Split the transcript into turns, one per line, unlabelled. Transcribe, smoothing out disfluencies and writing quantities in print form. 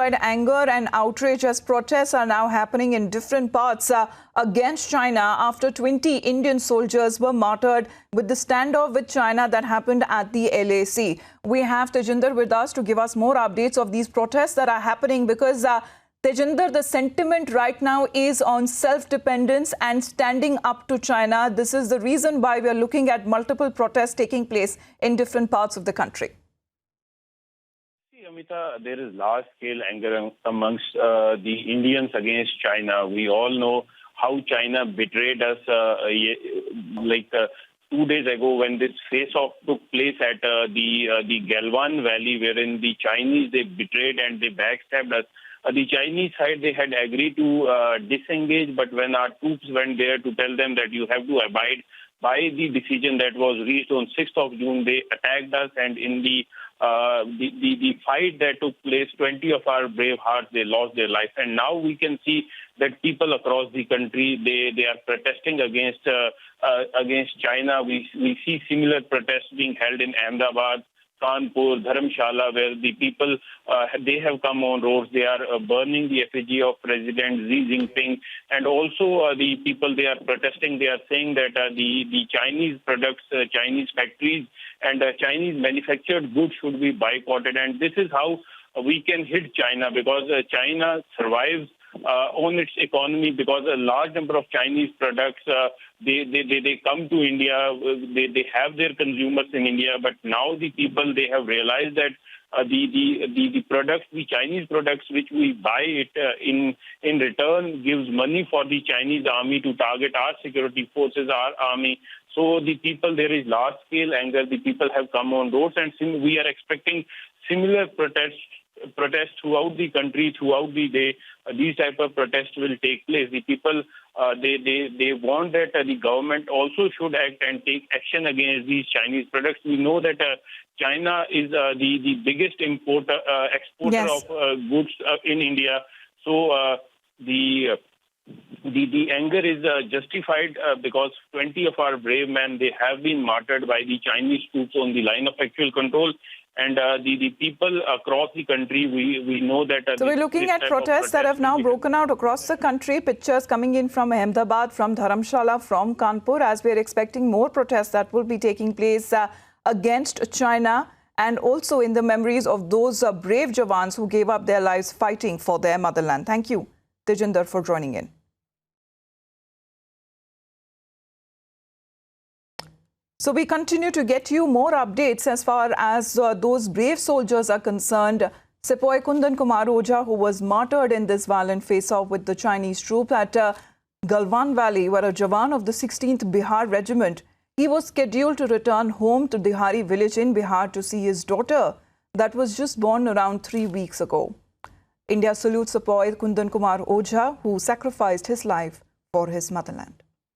intensified anger and outrage as protests are now happening in different parts against China after 20 Indian soldiers were martyred with the standoff with China that happened at the LAC. We have Tejinder with us to give us more updates of these protests that are happening because Tejinder, the sentiment right now is on self-dependence and standing up to China. This is the reason why we are looking at multiple protests taking place in different parts of the country.
Amita, there is large-scale anger amongst the Indians against China. We all know how China betrayed us 2 days ago when this face-off took place at the Galwan Valley, wherein the Chinese, they betrayed and they backstabbed us. The Chinese side, they had agreed to disengage, but when our troops went there to tell them that you have to abide by the decision that was reached on 6th of June, they attacked us, and in the fight that took place, 20 of our brave hearts, they lost their life. And now we can see that people across the country, they are protesting against China. We see similar protests being held in Ahmedabad, Kanpur, Dharamsala, where the people, they have come on roads. They are burning the effigy of President Xi Jinping. And also the people, they are protesting. They are saying that the Chinese products, Chinese factories and Chinese manufactured goods should be boycotted. And this is how we can hit China, because China survives on its economy, because a large number of Chinese products, they come to India, they have their consumers in India, but now the people, they have realized that the products, the Chinese products which we buy it in return gives money for the Chinese army to target our security forces, our army. So the people, there is large-scale anger. The people have come on roads, and we are expecting similar protests throughout the country, throughout the day. These type of protests will take place. The people, they want that the government also should act and take action against these Chinese products. We know that China is the biggest exporter
Yes.
of goods in India. So the anger is justified because 20 of our brave men, they have been martyred by the Chinese troops on the line of actual control. And the people across the country, we know that...
So we're looking at protests that have now broken out across the country. Pictures coming in from Ahmedabad, from Dharamsala, from Kanpur, as we're expecting more protests that will be taking place against China, and also in the memories of those brave Jawans who gave up their lives fighting for their motherland. Thank you, Tejinder, for joining in. So we continue to get you more updates as far as those brave soldiers are concerned. Sepoy Kundan Kumar Ojha, who was martyred in this violent face-off with the Chinese troops at Galwan Valley, where a Jawan of the 16th Bihar Regiment, he was scheduled to return home to Dihari village in Bihar to see his daughter that was just born around 3 weeks ago. India salutes Sepoy Kundan Kumar Ojha, who sacrificed his life for his motherland.